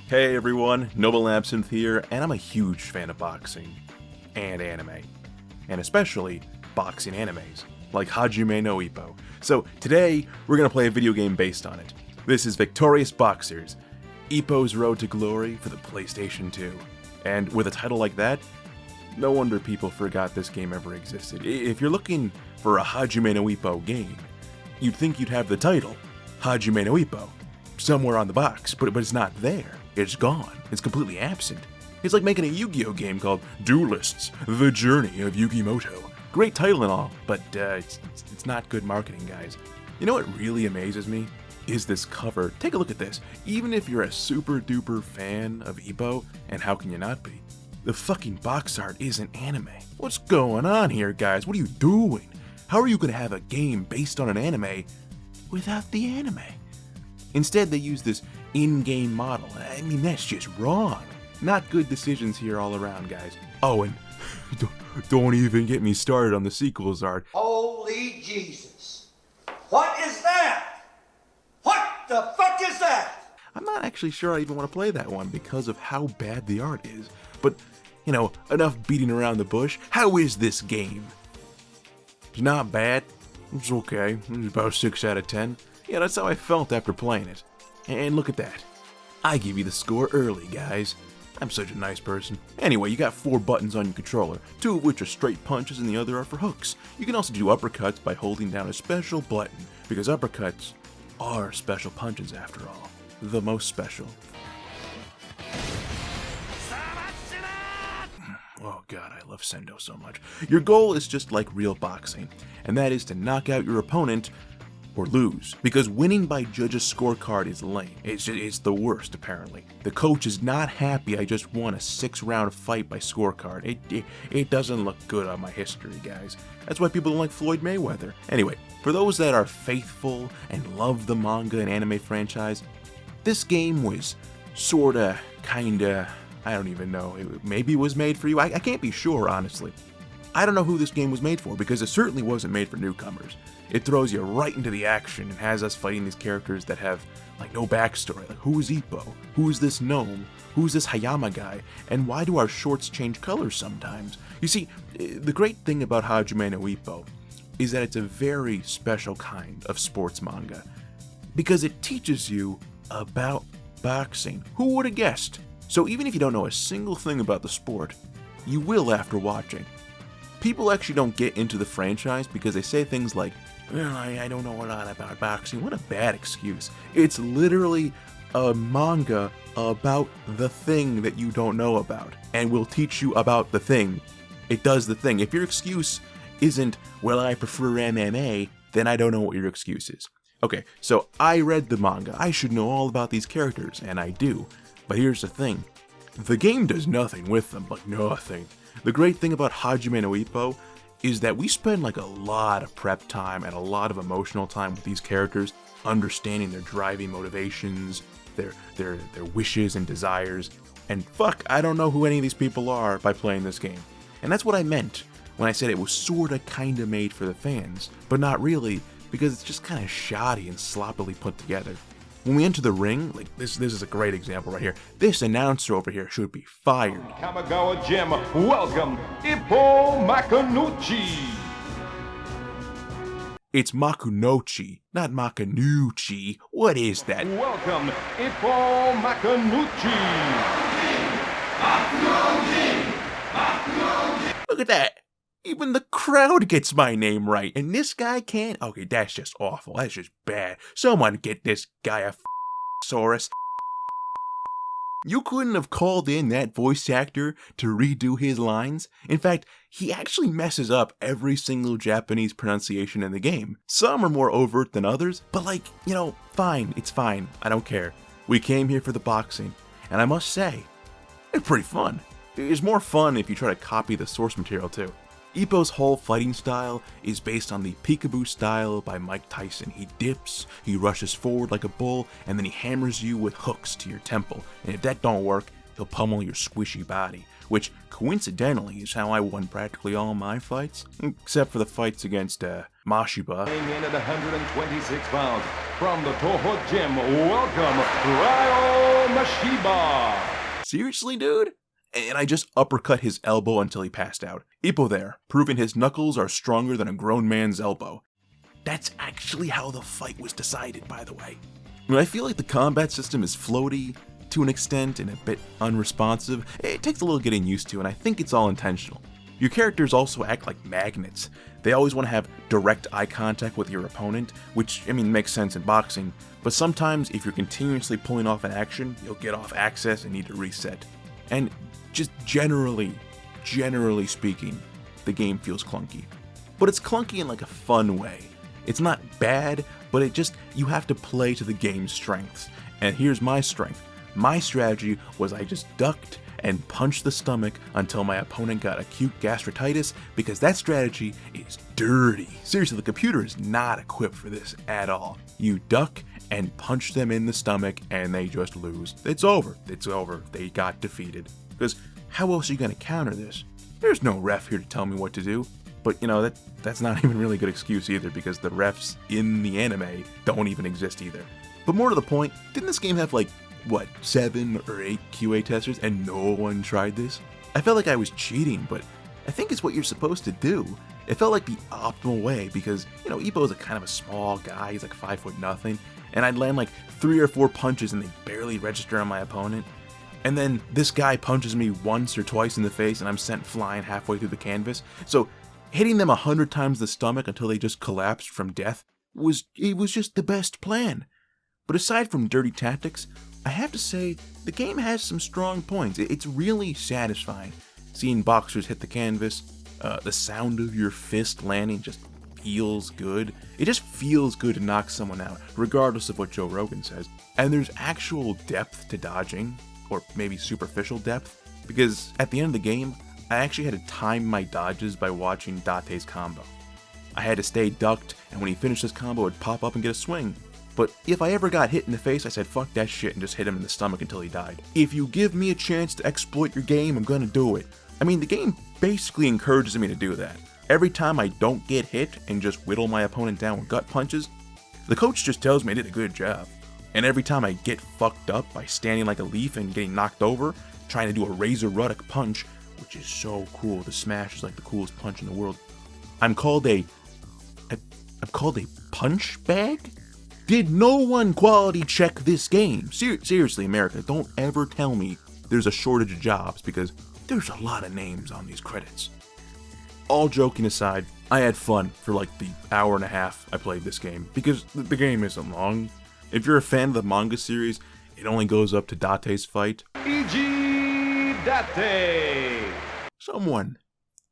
Hey everyone, Noble Absinthe here, and I'm a huge fan of boxing and anime, and especially boxing animes, like Hajime no Ippo. So today, we're gonna play a video game based on it. This is Victorious Boxers, Ippo's Road to Glory for the PlayStation 2. And with a title like that, no wonder people forgot this game ever existed. If you're looking for a Hajime no Ippo game, you'd think you'd have the title, Hajime no Ippo, somewhere on the box, but it's not there. It's gone. It's completely absent. It's like making a Yu-Gi-Oh game called Duelists, The Journey of Yugimoto. Great title and all, but it's not good marketing, guys. You know what really amazes me? Is this cover. Take a look at this. Even if you're a super duper fan of Ippo, and how can you not be? The fucking box art isn't anime. What's going on here, guys? What are you doing? How are you gonna have a game based on an anime without the anime? Instead, they use this in-game model. I mean, that's just wrong. Not good decisions here all around, guys. Oh, and don't even get me started on the sequels art. Holy Jesus. What is that? What the fuck is that? I'm not actually sure I even want to play that one because of how bad the art is. But, you know, enough beating around the bush. How is this game? It's not bad. It's okay. It's about 6 out of 10. Yeah, that's how I felt after playing it. And look at that. I give you the score early, guys. I'm such a nice person. Anyway, you got 4 buttons on your controller, 2 of which are straight punches and the other are for hooks. You can also do uppercuts by holding down a special button, because uppercuts are special punches after all. The most special. Oh god, I love Sendo so much. Your goal is just like real boxing, and that is to knock out your opponent or lose, because winning by judge's scorecard is lame. It's the worst, apparently. The coach is not happy I just won a 6-round fight by scorecard. It doesn't look good on my history, guys. That's why people don't like Floyd Mayweather. Anyway, for those that are faithful and love the manga and anime franchise, this game was sorta, kinda, I don't even know, maybe it was made for you. I can't be sure, honestly. I don't know who this game was made for, because it certainly wasn't made for newcomers. It throws you right into the action and has us fighting these characters that have, like, no backstory. Like, who is Ippo? Who is this gnome? Who is this Hayama guy? And why do our shorts change colors sometimes? You see, the great thing about Hajime no Ippo is that it's a very special kind of sports manga, because it teaches you about boxing. Who would have guessed? So even if you don't know a single thing about the sport, you will after watching. People actually don't get into the franchise because they say things like, well, I don't know a lot about boxing. What a bad excuse. It's literally a manga about the thing that you don't know about, and will teach you about the thing. It does the thing. If your excuse isn't, well, I prefer MMA, then I don't know what your excuse is. Okay, so I read the manga. I should know all about these characters, and I do. But here's the thing. The game does nothing with them, like nothing. The great thing about Hajime no Ippo is that we spend like a lot of prep time and a lot of emotional time with these characters, understanding their driving motivations, their wishes and desires, and fuck, I don't know who any of these people are by playing this game. And that's what I meant when I said it was sorta kinda made for the fans, but not really, because it's just kinda shoddy and sloppily put together. When we enter the ring, like this is a great example right here. This announcer over here should be fired. Kamigawa Gym, welcome, Ippo Makunuchi. It's Makunochi, not Makanuchi. What is that? Welcome, Ippo Makunuchi. Look at that. Even the crowd gets my name right, and this guy can't? Okay, that's just awful. That's just bad. Someone get this guy a Saurus. You couldn't have called in that voice actor to redo his lines. In fact, he actually messes up every single Japanese pronunciation in the game. Some are more overt than others, but like, you know, fine, it's fine. I don't care. We came here for the boxing, and I must say, it's pretty fun. It's more fun if you try to copy the source material too. Ippo's whole fighting style is based on the peekaboo style by Mike Tyson. He dips, he rushes forward like a bull, and then he hammers you with hooks to your temple. And if that don't work, he'll pummel your squishy body, which coincidentally is how I won practically all my fights, except for the fights against Mashiba. Weighing in at 126 pounds from the Toho Gym, welcome, Ryo Mashiba. Seriously, dude? And I just uppercut his elbow until he passed out. Ippo there, proving his knuckles are stronger than a grown man's elbow. That's actually how the fight was decided, by the way. I mean, I feel like the combat system is floaty to an extent and a bit unresponsive. It takes a little getting used to, and I think it's all intentional. Your characters also act like magnets. They always want to have direct eye contact with your opponent, which, I mean, makes sense in boxing, but sometimes if you're continuously pulling off an action, you'll get off axis and need to reset. And just generally speaking, the game feels clunky. But it's clunky in like a fun way. It's not bad, but you have to play to the game's strengths. And here's my strength. My strategy was I just ducked and punched the stomach until my opponent got acute gastritis, because that strategy is dirty. Seriously, the computer is not equipped for this at all. You duck and punch them in the stomach and they just lose. It's over. They got defeated. Because how else are you going to counter this? There's no ref here to tell me what to do. But that's not even really a good excuse either, because the refs in the anime don't even exist either. But more to the point, didn't this game have 7 or 8 QA testers and no one tried this? I felt like I was cheating, but I think it's what you're supposed to do. It felt like the optimal way because, Ippo is a kind of a small guy, he's like 5'0", and I'd land 3 or 4 punches and they barely register on my opponent. And then this guy punches me once or twice in the face and I'm sent flying halfway through the canvas. So hitting them 100 times the stomach until they just collapsed from death was just the best plan. But aside from dirty tactics, I have to say the game has some strong points. It's really satisfying seeing boxers hit the canvas. The sound of your fist landing just feels good. It just feels good to knock someone out, regardless of what Joe Rogan says. And there's actual depth to dodging, or maybe superficial depth, because at the end of the game, I actually had to time my dodges by watching Date's combo. I had to stay ducked, and when he finished his combo, it'd pop up and get a swing. But if I ever got hit in the face, I said fuck that shit and just hit him in the stomach until he died. If you give me a chance to exploit your game, I'm gonna do it. I mean, the game basically encourages me to do that. Every time I don't get hit and just whittle my opponent down with gut punches, the coach just tells me I did a good job. And every time I get fucked up by standing like a leaf and getting knocked over, trying to do a razor ruddock punch, which is so cool, the smash is like the coolest punch in the world, I'm called a punch bag? Did no one quality check this game? Seriously, America, don't ever tell me there's a shortage of jobs, because there's a lot of names on these credits. All joking aside, I had fun for the hour and a half I played this game, because the game isn't long. If you're a fan of the manga series, it only goes up to Date's fight. Eiji Date. Someone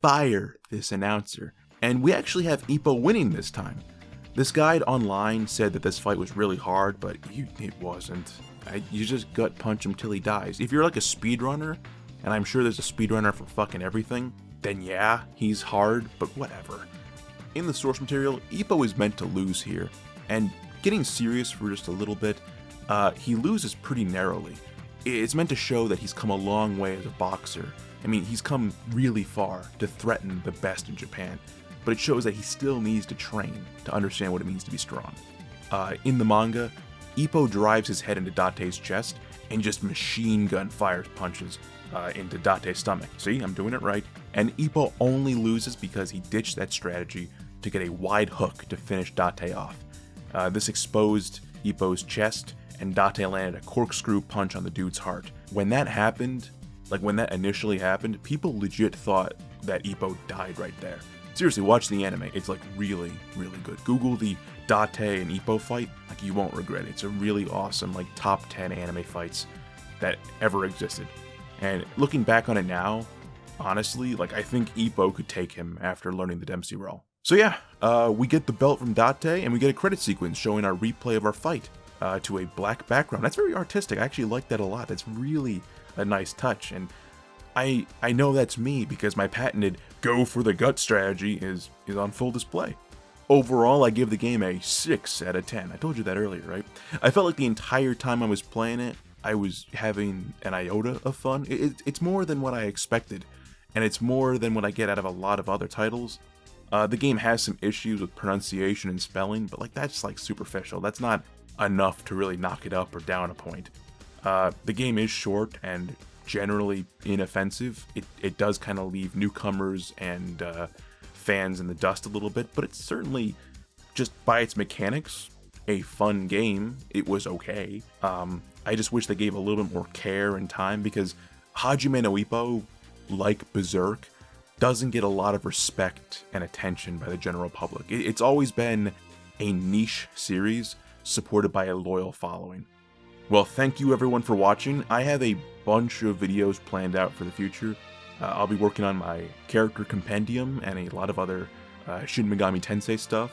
fire this announcer. And we actually have Ippo winning this time. This guide online said that this fight was really hard, but it wasn't. You just gut punch him till he dies. If you're like a speedrunner, and I'm sure there's a speedrunner for fucking everything, then yeah, he's hard, but whatever. In the source material, Ippo is meant to lose here, and getting serious for just a little bit, he loses pretty narrowly. It's meant to show that he's come a long way as a boxer. I mean, he's come really far to threaten the best in Japan, but it shows that he still needs to train to understand what it means to be strong. In the manga, Ippo drives his head into Date's chest and just machine gun fires punches into Date's stomach. See, I'm doing it right. And Ippo only loses because he ditched that strategy to get a wide hook to finish Date off. This exposed Ippo's chest, and Date landed a corkscrew punch on the dude's heart. When that happened, when that initially happened, people legit thought that Ippo died right there. Seriously, watch the anime. It's really, really good. Google the Date and Ippo fight. You won't regret it. It's a really awesome, top 10 anime fights that ever existed. And looking back on it now, honestly, I think Ippo could take him after learning the Dempsey roll. So yeah, we get the belt from Date, and we get a credit sequence showing our replay of our fight to a black background. That's very artistic. I actually like that a lot. That's really a nice touch. And I know that's me because my patented go for the gut strategy is on full display. Overall, I give the game a 6 out of 10. I told you that earlier, right? I felt like the entire time I was playing it, I was having an iota of fun. It's more than what I expected, and it's more than what I get out of a lot of other titles. The game has some issues with pronunciation and spelling, but that's superficial. That's not enough to really knock it up or down a point. The game is short and generally inoffensive. It does kind of leave newcomers and fans in the dust a little bit, but it's certainly, just by its mechanics, a fun game. It was okay. I just wish they gave a little bit more care and time, because Hajime no Ippo, like Berserk, doesn't get a lot of respect and attention by the general public. It's always been a niche series supported by a loyal following. Well, thank you everyone for watching. I have a bunch of videos planned out for the future. I'll be working on my character compendium and a lot of other Shin Megami Tensei stuff.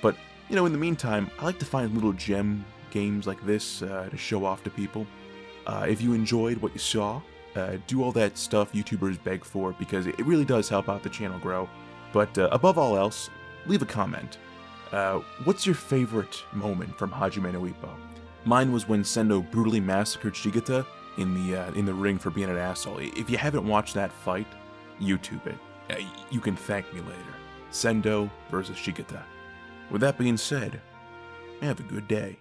But, you know, in the meantime, I like to find little gem games like this to show off to people. If you enjoyed what you saw, do all that stuff YouTubers beg for, because it really does help out the channel grow. But above all else, leave a comment. What's your favorite moment from Hajime no Ippo? Mine was when Sendo brutally massacred Shigeta in the ring for being an asshole. If you haven't watched that fight, YouTube it. You can thank me later. Sendo versus Shigeta. With that being said, have a good day.